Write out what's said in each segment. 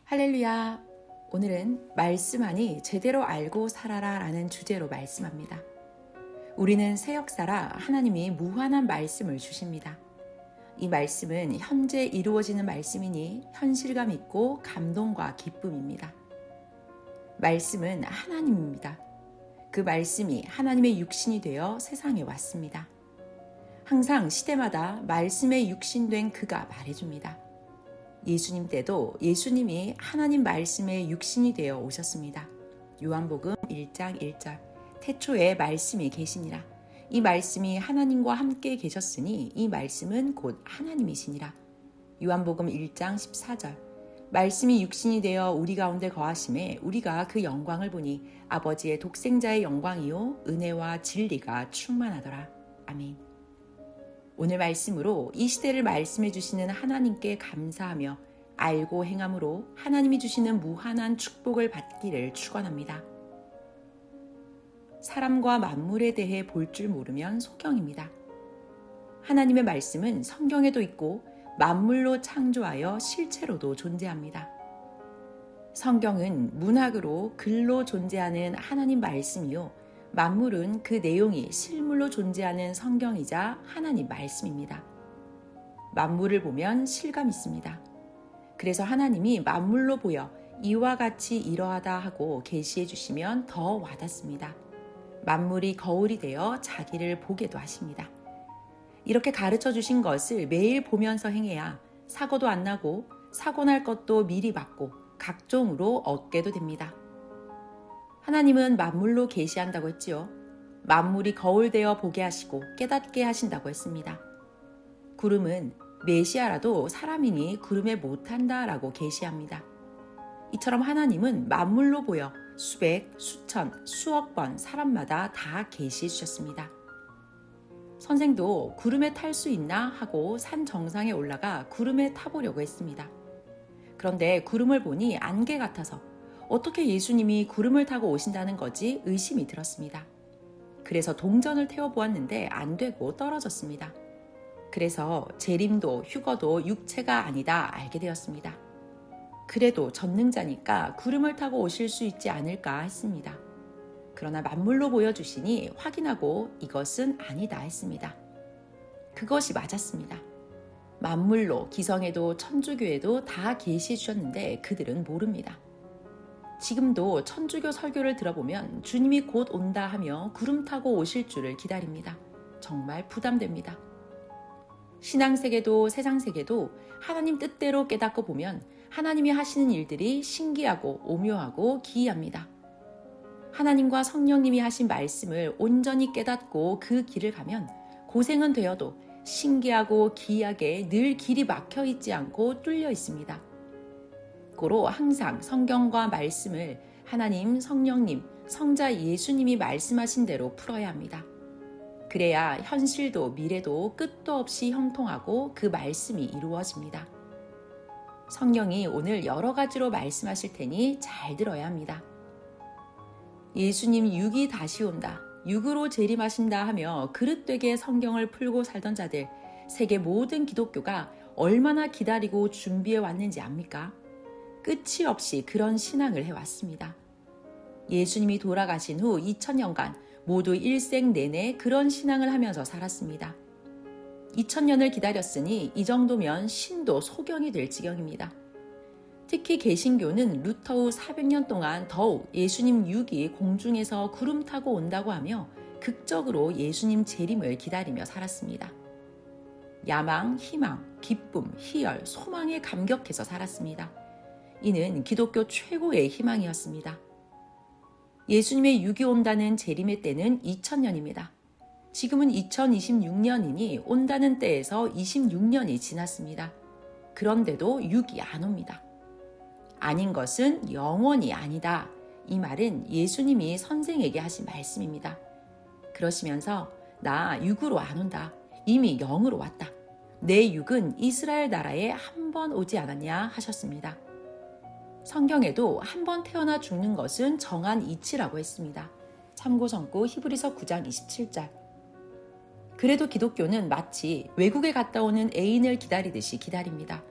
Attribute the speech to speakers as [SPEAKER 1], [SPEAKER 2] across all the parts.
[SPEAKER 1] 할렐루야! 오늘은 말씀하니 제대로 알고 살아라 라는 주제로 말씀합니다. 우리는 새 역사라 하나님이 무한한 말씀을 주십니다. 이 말씀은 현재 이루어지는 말씀이니 현실감 있고 감동과 기쁨입니다. 말씀은 하나님입니다. 그 말씀이 하나님의 육신이 되어 세상에 왔습니다. 항상 시대마다 말씀의 육신된 그가 말해줍니다. 예수님 때도 예수님이 하나님 말씀의 육신이 되어 오셨습니다. 요한복음 1장 1절 태초에 말씀이 계시니라. 이 말씀이 하나님과 함께 계셨으니 이 말씀은 곧 하나님이시니라. 요한복음 1장 14절 말씀이 육신이 되어 우리 가운데 거하심에 우리가 그 영광을 보니 아버지의 독생자의 영광이요 은혜와 진리가 충만하더라. 아멘. 오늘 말씀으로 이 시대를 말씀해 주시는 하나님께 감사하며 알고 행함으로 하나님이 주시는 무한한 축복을 받기를 축원합니다. 사람과 만물에 대해 볼 줄 모르면 소경입니다. 하나님의 말씀은 성경에도 있고 만물로 창조하여 실체로도 존재합니다. 성경은 문학으로 글로 존재하는 하나님 말씀이요. 만물은 그 내용이 실물로 존재하는 성경이자 하나님 말씀입니다. 만물을 보면 실감 있습니다. 그래서 하나님이 만물로 보여 이와 같이 이러하다 하고 계시해 주시면 더 와닿습니다. 만물이 거울이 되어 자기를 보게도 하십니다. 이렇게 가르쳐 주신 것을 매일 보면서 행해야 사고도 안 나고 사고 날 것도 미리 막고 각종으로 얻게도 됩니다. 하나님은 만물로 계시한다고 했지요. 만물이 거울되어 보게 하시고 깨닫게 하신다고 했습니다. 구름은 메시아라도 사람이니 구름에 못한다 라고 계시합니다. 이처럼 하나님은 만물로 보여 수백, 수천, 수억 번 사람마다 다 계시해 주셨습니다. 선생도 구름에 탈 수 있나 하고 산 정상에 올라가 구름에 타보려고 했습니다. 그런데 구름을 보니 안개 같아서 어떻게 예수님이 구름을 타고 오신다는 거지 의심이 들었습니다. 그래서 동전을 태워보았는데 안 되고 떨어졌습니다. 그래서 재림도 휴거도 육체가 아니다 알게 되었습니다. 그래도 전능자니까 구름을 타고 오실 수 있지 않을까 했습니다. 그러나 만물로 보여주시니 확인하고 이것은 아니다 했습니다. 그것이 맞았습니다. 만물로 기성에도 천주교에도 다 계시해 주셨는데 그들은 모릅니다. 지금도 천주교 설교를 들어보면 주님이 곧 온다 하며 구름 타고 오실 줄을 기다립니다. 정말 부담됩니다. 신앙세계도 세상세계도 하나님 뜻대로 깨닫고 보면 하나님이 하시는 일들이 신기하고 오묘하고 기이합니다. 하나님과 성령님이 하신 말씀을 온전히 깨닫고 그 길을 가면 고생은 되어도 신기하고 기이하게 늘 길이 막혀 있지 않고 뚫려 있습니다. 고로 항상 성경과 말씀을 하나님, 성령님, 성자 예수님이 말씀하신 대로 풀어야 합니다. 그래야 현실도 미래도 끝도 없이 형통하고 그 말씀이 이루어집니다. 성령이 오늘 여러 가지로 말씀하실 테니 잘 들어야 합니다. 예수님 육이 다시 온다, 육으로 재림하신다 하며 그릇되게 성경을 풀고 살던 자들, 세계 모든 기독교가 얼마나 기다리고 준비해 왔는지 압니까? 끝이 없이 그런 신앙을 해왔습니다. 예수님이 돌아가신 후 2000년간 모두 일생 내내 그런 신앙을 하면서 살았습니다. 2000년을 기다렸으니 이 정도면 신도 소경이 될 지경입니다. 특히 개신교는 루터 후 400년 동안 더욱 예수님 육이 공중에서 구름 타고 온다고 하며 극적으로 예수님 재림을 기다리며 살았습니다. 야망, 희망, 기쁨, 희열, 소망에 감격해서 살았습니다. 이는 기독교 최고의 희망이었습니다. 예수님의 육이 온다는 재림의 때는 2000년입니다. 지금은 2026년이니 온다는 때에서 26년이 지났습니다. 그런데도 육이 안 옵니다. 아닌 것은 영원히 아니다. 이 말은 예수님이 선생에게 하신 말씀입니다. 그러시면서 나 육으로 안 온다. 이미 영으로 왔다. 내 육은 이스라엘 나라에 한 번 오지 않았냐 하셨습니다. 성경에도 한 번 태어나 죽는 것은 정한 이치라고 했습니다. 참고 성구 히브리서 9장 27절. 그래도 기독교는 마치 외국에 갔다 오는 애인을 기다리듯이 기다립니다.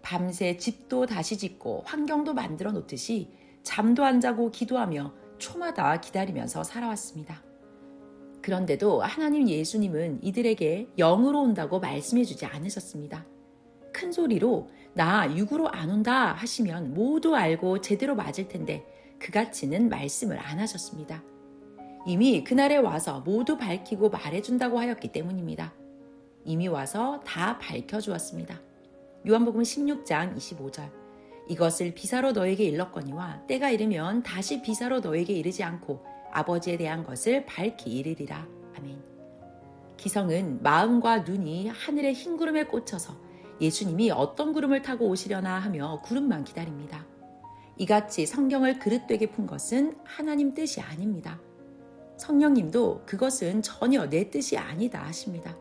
[SPEAKER 1] 밤새 집도 다시 짓고 환경도 만들어 놓듯이 잠도 안 자고 기도하며 초마다 기다리면서 살아왔습니다. 그런데도 하나님 예수님은 이들에게 영으로 온다고 말씀해 주지 않으셨습니다. 큰 소리로 나 육으로 안 온다 하시면 모두 알고 제대로 맞을 텐데 그같이는 말씀을 안 하셨습니다. 이미 그날에 와서 모두 밝히고 말해준다고 하였기 때문입니다. 이미 와서 다 밝혀주었습니다. 요한복음 16장 25절 이것을 비사로 너에게 일렀거니와 때가 이르면 다시 비사로 너에게 이르지 않고 아버지에 대한 것을 밝히 이르리라. 아멘. 기성은 마음과 눈이 하늘의 흰 구름에 꽂혀서 예수님이 어떤 구름을 타고 오시려나 하며 구름만 기다립니다. 이같이 성경을 그릇되게 푼 것은 하나님 뜻이 아닙니다. 성령님도 그것은 전혀 내 뜻이 아니다 하십니다.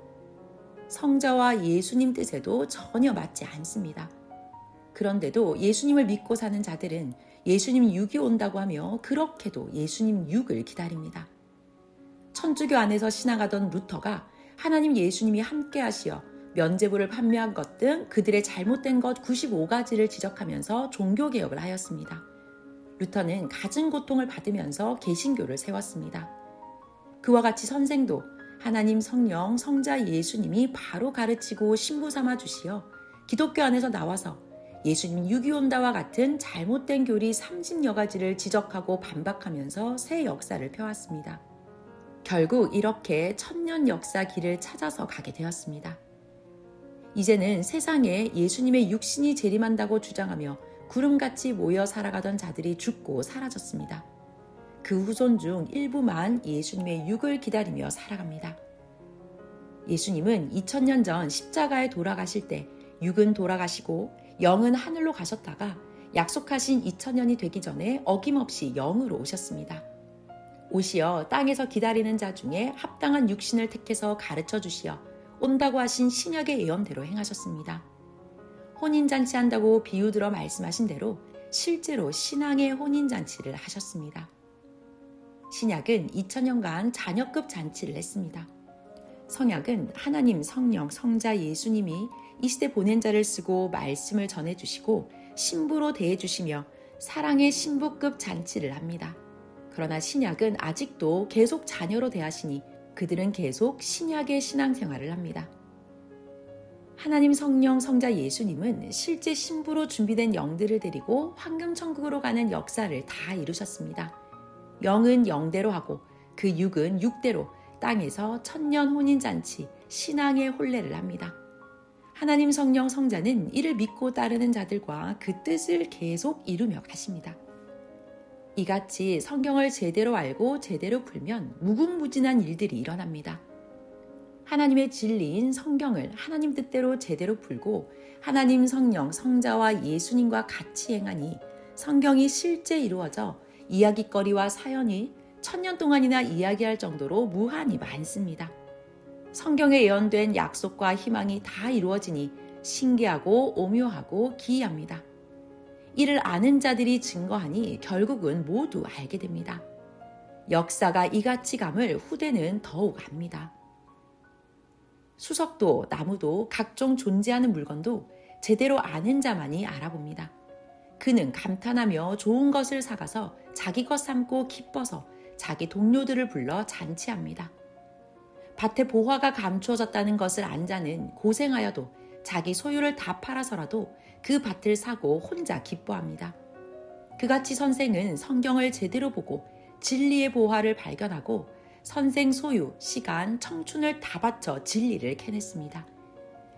[SPEAKER 1] 성자와 예수님 뜻에도 전혀 맞지 않습니다. 그런데도 예수님을 믿고 사는 자들은 예수님 육이 온다고 하며 그렇게도 예수님 육을 기다립니다. 천주교 안에서 신앙하던 루터가 하나님 예수님이 함께 하시어 면죄부를 판매한 것 등 그들의 잘못된 것 95가지를 지적하면서 종교개혁을 하였습니다. 루터는 갖은 고통을 받으면서 개신교를 세웠습니다. 그와 같이 선생도 하나님 성령 성자 예수님이 바로 가르치고 신부 삼아 주시어 기독교 안에서 나와서 예수님 육이 온다와 같은 잘못된 교리 30여 가지를 지적하고 반박하면서 새 역사를 펴왔습니다. 결국 이렇게 천년 역사 길을 찾아서 가게 되었습니다. 이제는 세상에 예수님의 육신이 재림한다고 주장하며 구름같이 모여 살아가던 자들이 죽고 사라졌습니다. 그 후손 중 일부만 예수님의 육을 기다리며 살아갑니다. 예수님은 2000년 전 십자가에 돌아가실 때 육은 돌아가시고 영은 하늘로 가셨다가 약속하신 2000년이 되기 전에 어김없이 영으로 오셨습니다. 오시어 땅에서 기다리는 자 중에 합당한 육신을 택해서 가르쳐 주시어 온다고 하신 신약의 예언대로 행하셨습니다. 혼인잔치 한다고 비유들어 말씀하신 대로 실제로 신앙의 혼인잔치를 하셨습니다. 신약은 2000년간 자녀급 잔치를 했습니다. 성약은 하나님 성령 성자 예수님이 이 시대 보낸 자를 쓰고 말씀을 전해주시고 신부로 대해주시며 사랑의 신부급 잔치를 합니다. 그러나 신약은 아직도 계속 자녀로 대하시니 그들은 계속 신약의 신앙생활을 합니다. 하나님 성령 성자 예수님은 실제 신부로 준비된 영들을 데리고 황금천국으로 가는 역사를 다 이루셨습니다. 영은 영대로 하고 그 육은 육대로 땅에서 천년 혼인잔치 신앙의 혼례를 합니다. 하나님 성령 성자는 이를 믿고 따르는 자들과 그 뜻을 계속 이루며 가십니다. 이같이 성경을 제대로 알고 제대로 풀면 무궁무진한 일들이 일어납니다. 하나님의 진리인 성경을 하나님 뜻대로 제대로 풀고 하나님 성령 성자와 예수님과 같이 행하니 성경이 실제 이루어져 이야깃거리와 사연이 1000년 동안이나 이야기할 정도로 무한히 많습니다. 성경에 예언된 약속과 희망이 다 이루어지니 신기하고 오묘하고 기이합니다. 이를 아는 자들이 증거하니 결국은 모두 알게 됩니다. 역사가 이같이 감을 후대는 더욱 압니다. 수석도 나무도 각종 존재하는 물건도 제대로 아는 자만이 알아봅니다. 그는 감탄하며 좋은 것을 사가서 자기 것 삼고 기뻐서 자기 동료들을 불러 잔치합니다. 밭에 보화가 감추어졌다는 것을 안 자는 고생하여도 자기 소유를 다 팔아서라도 그 밭을 사고 혼자 기뻐합니다. 그같이 선생은 성경을 제대로 보고 진리의 보화를 발견하고 선생 소유, 시간, 청춘을 다 바쳐 진리를 캐냈습니다.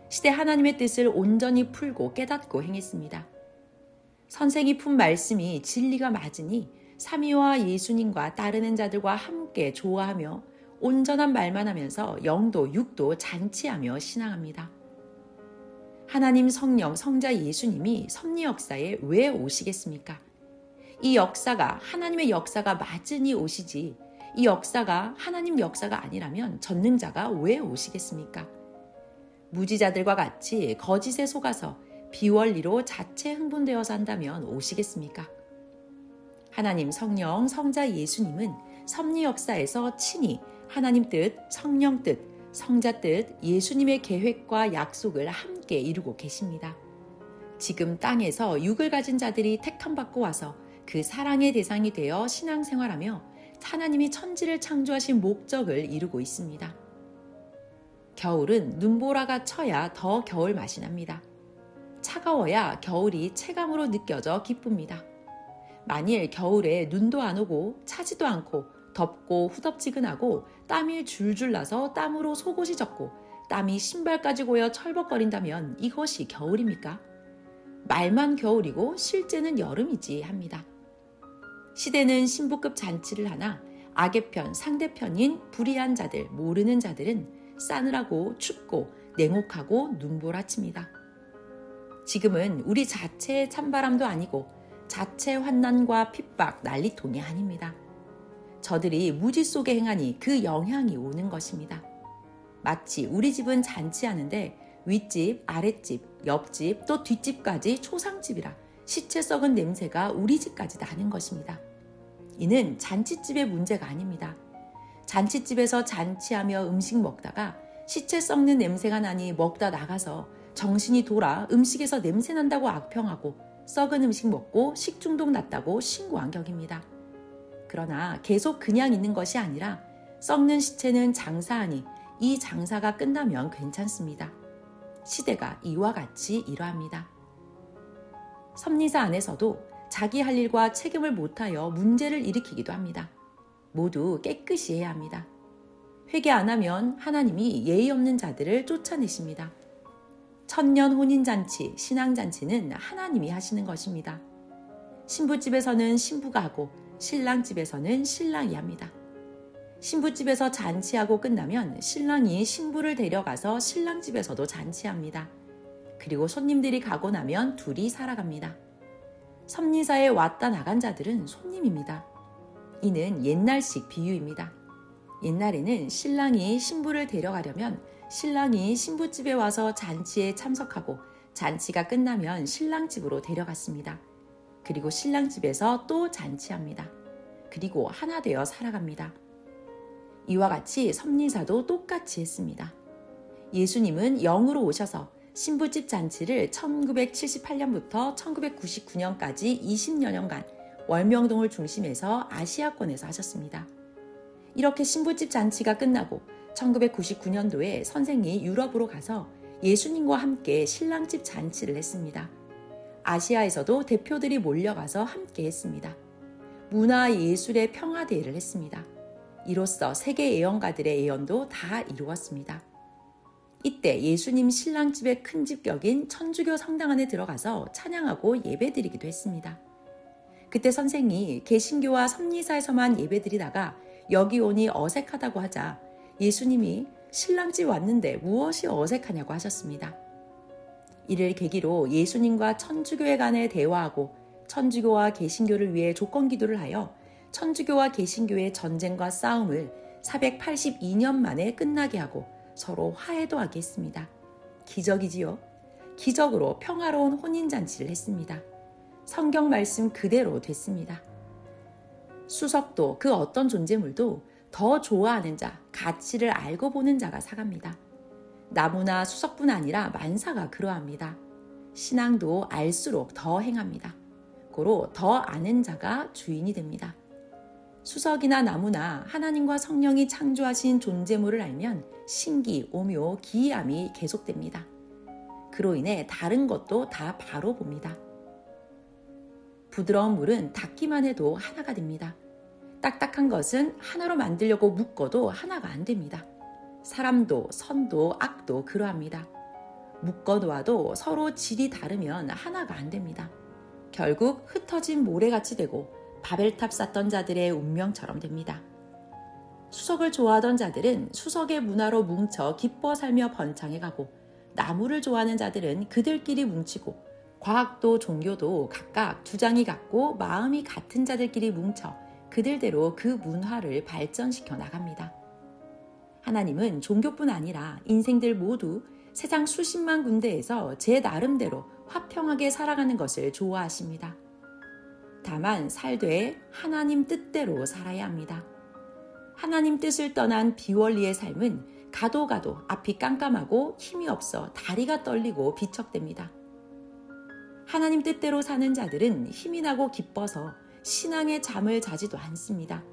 [SPEAKER 1] 시대 하나님의 뜻을 온전히 풀고 깨닫고 행했습니다. 선생이 푼 말씀이 진리가 맞으니 삼위와 예수님과 따르는 자들과 함께 좋아하며 온전한 말만 하면서 영도 육도 잔치하며 신앙합니다. 하나님 성령 성자 예수님이 섭리 역사에 왜 오시겠습니까? 이 역사가 하나님의 역사가 맞으니 오시지 이 역사가 하나님 역사가 아니라면 전능자가 왜 오시겠습니까? 무지자들과 같이 거짓에 속아서 비원리로 자체 흥분되어서 한다면 오시겠습니까? 하나님 성령 성자 예수님은 섭리 역사에서 친히 하나님 뜻, 성령 뜻, 성자 뜻, 예수님의 계획과 약속을 함께 이루고 계십니다. 지금 땅에서 육을 가진 자들이 택함받고 와서 그 사랑의 대상이 되어 신앙생활하며 하나님이 천지를 창조하신 목적을 이루고 있습니다. 겨울은 눈보라가 쳐야 더 겨울 맛이 납니다. 차가워야 겨울이 체감으로 느껴져 기쁩니다. 만일 겨울에 눈도 안 오고 차지도 않고 덥고 후덥지근하고 땀이 줄줄 나서 땀으로 속옷이 젖고 땀이 신발까지 고여 철벅거린다면 이것이 겨울입니까? 말만 겨울이고 실제는 여름이지 합니다. 시대는 신부급 잔치를 하나 악의 편, 상대편인 불의한 자들, 모르는 자들은 싸늘하고 춥고 냉혹하고 눈보라칩니다. 지금은 우리 자체의 찬바람도 아니고 자체 환난과 핍박, 난리통이 아닙니다. 저들이 무지 속에 행하니 그 영향이 오는 것입니다. 마치 우리 집은 잔치하는데 윗집, 아랫집, 옆집, 또 뒷집까지 초상집이라 시체 썩은 냄새가 우리 집까지 나는 것입니다. 이는 잔치집의 문제가 아닙니다. 잔치집에서 잔치하며 음식 먹다가 시체 썩는 냄새가 나니 먹다 나가서 정신이 돌아 음식에서 냄새 난다고 악평하고 썩은 음식 먹고 식중독 났다고 신고한 격입니다. 그러나 계속 그냥 있는 것이 아니라 썩는 시체는 장사하니 이 장사가 끝나면 괜찮습니다. 시대가 이와 같이 이러합니다. 섭리사 안에서도 자기 할 일과 책임을 못하여 문제를 일으키기도 합니다. 모두 깨끗이 해야 합니다. 회개 안 하면 하나님이 예의 없는 자들을 쫓아내십니다. 천년 혼인잔치, 신앙잔치는 하나님이 하시는 것입니다. 신부집에서는 신부가 하고 신랑집에서는 신랑이 합니다. 신부집에서 잔치하고 끝나면 신랑이 신부를 데려가서 신랑집에서도 잔치합니다. 그리고 손님들이 가고 나면 둘이 살아갑니다. 섭리사에 왔다 나간 자들은 손님입니다. 이는 옛날식 비유입니다. 옛날에는 신랑이 신부를 데려가려면 신랑이 신부집에 와서 잔치에 참석하고 잔치가 끝나면 신랑집으로 데려갔습니다. 그리고 신랑집에서 또 잔치합니다. 그리고 하나 되어 살아갑니다. 이와 같이 섭리사도 똑같이 했습니다. 예수님은 영으로 오셔서 신부집 잔치를 1978년부터 1999년까지 20여 년간 월명동을 중심해서 아시아권에서 하셨습니다. 이렇게 신부집 잔치가 끝나고 1999년도에 선생이 유럽으로 가서 예수님과 함께 신랑집 잔치를 했습니다. 아시아에서도 대표들이 몰려가서 함께 했습니다. 문화 예술의 평화대회를 했습니다. 이로써 세계 예언가들의 예언도 다 이루었습니다. 이때 예수님 신랑집의 큰 집격인 천주교 성당 안에 들어가서 찬양하고 예배드리기도 했습니다. 그때 선생이 개신교와 섭리사에서만 예배드리다가 여기 오니 어색하다고 하자 예수님이 신랑집 왔는데 무엇이 어색하냐고 하셨습니다. 이를 계기로 예수님과 천주교회 간에 대화하고 천주교와 개신교를 위해 조건 기도를 하여 천주교와 개신교의 전쟁과 싸움을 482년 만에 끝나게 하고 서로 화해도 하게 했습니다. 기적이지요. 기적으로 평화로운 혼인잔치를 했습니다. 성경 말씀 그대로 됐습니다. 수석도 그 어떤 존재물도 더 좋아하는 자, 가치를 알고 보는 자가 사갑니다. 나무나 수석뿐 아니라 만사가 그러합니다. 신앙도 알수록 더 행합니다. 고로 더 아는 자가 주인이 됩니다. 수석이나 나무나 하나님과 성령이 창조하신 존재물을 알면 신기, 오묘, 기이함이 계속됩니다. 그로 인해 다른 것도 다 바로 봅니다. 부드러운 물은 닿기만 해도 하나가 됩니다. 딱딱한 것은 하나로 만들려고 묶어도 하나가 안 됩니다. 사람도 선도 악도 그러합니다. 묶어놓아도 서로 질이 다르면 하나가 안 됩니다. 결국 흩어진 모래같이 되고 바벨탑 쌓던 자들의 운명처럼 됩니다. 수석을 좋아하던 자들은 수석의 문화로 뭉쳐 기뻐 살며 번창해 가고 나무를 좋아하는 자들은 그들끼리 뭉치고 과학도 종교도 각각 주장이 같고 마음이 같은 자들끼리 뭉쳐 그들대로 그 문화를 발전시켜 나갑니다. 하나님은 종교뿐 아니라 인생들 모두 세상 수십만 군데에서 제 나름대로 화평하게 살아가는 것을 좋아하십니다. 다만 살되 하나님 뜻대로 살아야 합니다. 하나님 뜻을 떠난 비원리의 삶은 가도 앞이 깜깜하고 힘이 없어 다리가 떨리고 비척댑니다. 하나님 뜻대로 사는 자들은 힘이 나고 기뻐서 신앙의 잠을 자지도 않습니다.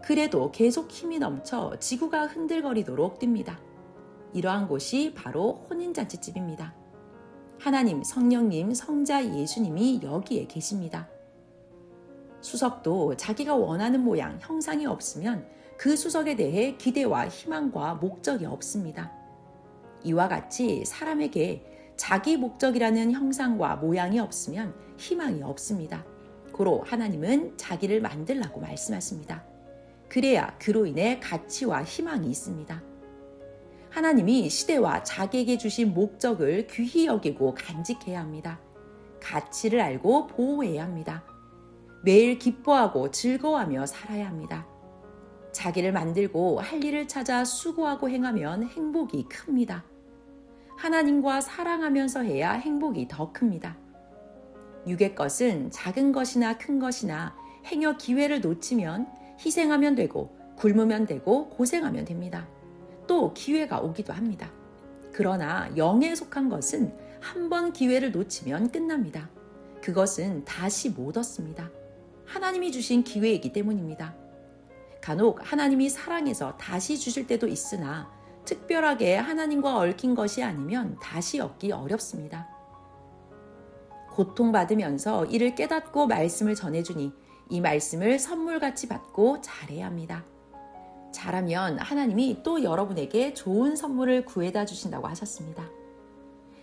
[SPEAKER 1] 그래도 계속 힘이 넘쳐 지구가 흔들거리도록 뜁니다. 이러한 곳이 바로 혼인잔치집입니다. 하나님, 성령님, 성자 예수님이 여기에 계십니다. 수석도 자기가 원하는 모양, 형상이 없으면 그 수석에 대해 기대와 희망과 목적이 없습니다. 이와 같이 사람에게 자기 목적이라는 형상과 모양이 없으면 희망이 없습니다. 고로 하나님은 자기를 만들라고 말씀하십니다. 그래야 그로 인해 가치와 희망이 있습니다. 하나님이 시대와 자기에게 주신 목적을 귀히 여기고 간직해야 합니다. 가치를 알고 보호해야 합니다. 매일 기뻐하고 즐거워하며 살아야 합니다. 자기를 만들고 할 일을 찾아 수고하고 행하면 행복이 큽니다. 하나님과 사랑하면서 해야 행복이 더 큽니다. 육의 것은 작은 것이나 큰 것이나 행여 기회를 놓치면 희생하면 되고 굶으면 되고 고생하면 됩니다. 또 기회가 오기도 합니다. 그러나 영에 속한 것은 한 번 기회를 놓치면 끝납니다. 그것은 다시 못 얻습니다. 하나님이 주신 기회이기 때문입니다. 간혹 하나님이 사랑해서 다시 주실 때도 있으나 특별하게 하나님과 얽힌 것이 아니면 다시 얻기 어렵습니다. 고통받으면서 이를 깨닫고 말씀을 전해주니 이 말씀을 선물같이 받고 잘해야 합니다. 잘하면 하나님이 또 여러분에게 좋은 선물을 구해다 주신다고 하셨습니다.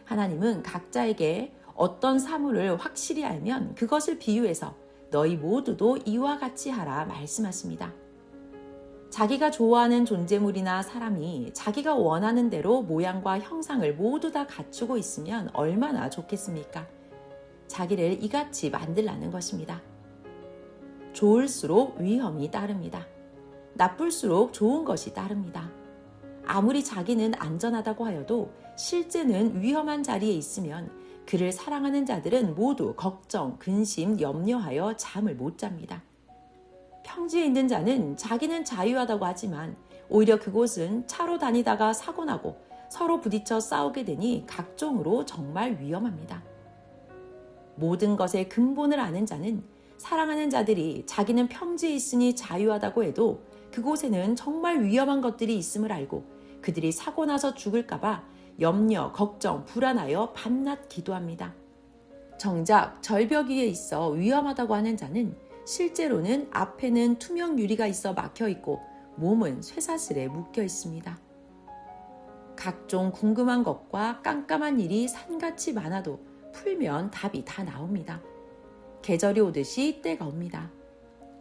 [SPEAKER 1] 하나님은 각자에게 어떤 사물을 확실히 알면 그것을 비유해서 너희 모두도 이와 같이 하라 말씀하십니다. 자기가 좋아하는 존재물이나 사람이 자기가 원하는 대로 모양과 형상을 모두 다 갖추고 있으면 얼마나 좋겠습니까? 자기를 이같이 만들라는 것입니다. 좋을수록 위험이 따릅니다. 나쁠수록 좋은 것이 따릅니다. 아무리 자기는 안전하다고 하여도 실제는 위험한 자리에 있으면 그를 사랑하는 자들은 모두 걱정, 근심, 염려하여 잠을 못 잡니다. 평지에 있는 자는 자기는 자유하다고 하지만 오히려 그곳은 차로 다니다가 사고 나고 서로 부딪혀 싸우게 되니 각종으로 정말 위험합니다. 모든 것의 근본을 아는 자는 사랑하는 자들이 자기는 평지에 있으니 자유하다고 해도 그곳에는 정말 위험한 것들이 있음을 알고 그들이 사고 나서 죽을까봐 염려, 걱정, 불안하여 밤낮 기도합니다. 정작 절벽 위에 있어 위험하다고 하는 자는 실제로는 앞에는 투명 유리가 있어 막혀 있고 몸은 쇠사슬에 묶여 있습니다. 각종 궁금한 것과 깜깜한 일이 산같이 많아도 풀면 답이 다 나옵니다. 계절이 오듯이 때가 옵니다.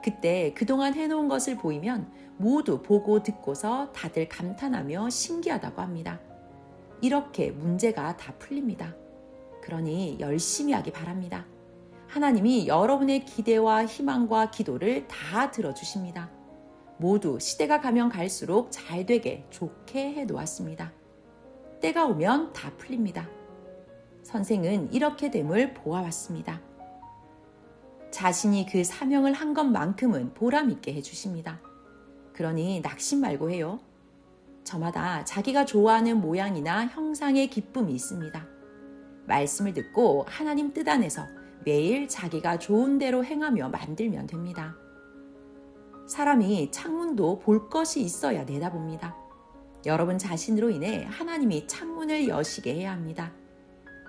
[SPEAKER 1] 그때 그동안 해놓은 것을 보이면 모두 보고 듣고서 다들 감탄하며 신기하다고 합니다. 이렇게 문제가 다 풀립니다. 그러니 열심히 하기 바랍니다. 하나님이 여러분의 기대와 희망과 기도를 다 들어주십니다. 모두 시대가 가면 갈수록 잘 되게 좋게 해놓았습니다. 때가 오면 다 풀립니다. 선생은 이렇게 됨을 보아왔습니다. 자신이 그 사명을 한 것만큼은 보람있게 해주십니다. 그러니 낙심 말고 해요. 저마다 자기가 좋아하는 모양이나 형상의 기쁨이 있습니다. 말씀을 듣고 하나님 뜻 안에서 매일 자기가 좋은 대로 행하며 만들면 됩니다. 사람이 창문도 볼 것이 있어야 내다봅니다. 여러분 자신으로 인해 하나님이 창문을 여시게 해야 합니다.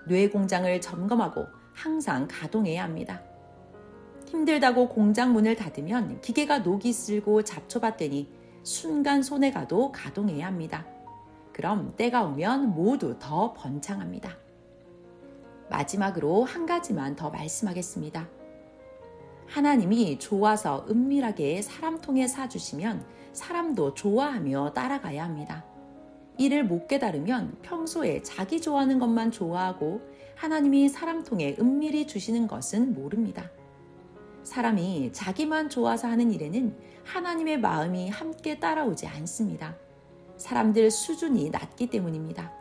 [SPEAKER 1] 뇌 공장을 점검하고 항상 가동해야 합니다. 힘들다고 공장 문을 닫으면 기계가 녹이 슬고 잡초밭되니 순간 손에 가도 가동해야 합니다. 그럼 때가 오면 모두 더 번창합니다. 마지막으로 한 가지만 더 말씀하겠습니다. 하나님이 좋아서 은밀하게 사람 통해 사주시면 사람도 좋아하며 따라가야 합니다. 이를 못 깨달으면 평소에 자기 좋아하는 것만 좋아하고 하나님이 사람 통해 은밀히 주시는 것은 모릅니다. 사람이 자기만 좋아서 하는 일에는 하나님의 마음이 함께 따라오지 않습니다. 사람들 수준이 낮기 때문입니다.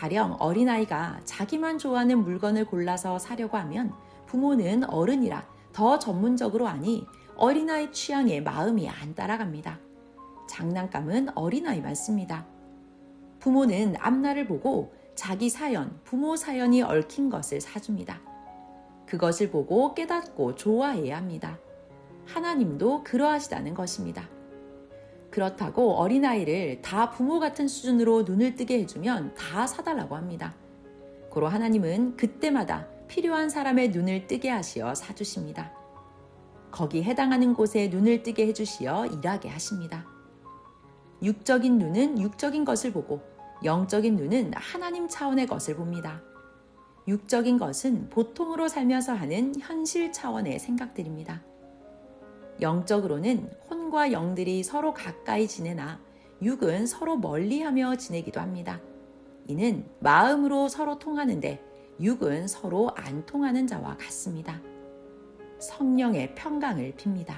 [SPEAKER 1] 가령 어린아이가 자기만 좋아하는 물건을 골라서 사려고 하면 부모는 어른이라 더 전문적으로 아니 어린아이 취향에 마음이 안 따라갑니다. 장난감은 어린아이만 씁니다. 부모는 앞날을 보고 자기 사연, 부모 사연이 얽힌 것을 사줍니다. 그것을 보고 깨닫고 좋아해야 합니다. 하나님도 그러하시다는 것입니다. 그렇다고 어린아이를 다 부모 같은 수준으로 눈을 뜨게 해주면 다 사달라고 합니다. 고로 하나님은 그때마다 필요한 사람의 눈을 뜨게 하시어 사주십니다. 거기 해당하는 곳에 눈을 뜨게 해주시어 일하게 하십니다. 육적인 눈은 육적인 것을 보고 영적인 눈은 하나님 차원의 것을 봅니다. 육적인 것은 보통으로 살면서 하는 현실 차원의 생각들입니다. 영적으로는 혼과 영들이 서로 가까이 지내나 육은 서로 멀리하며 지내기도 합니다. 이는 마음으로 서로 통하는데 육은 서로 안 통하는 자와 같습니다. 성령의 평강을 빕니다.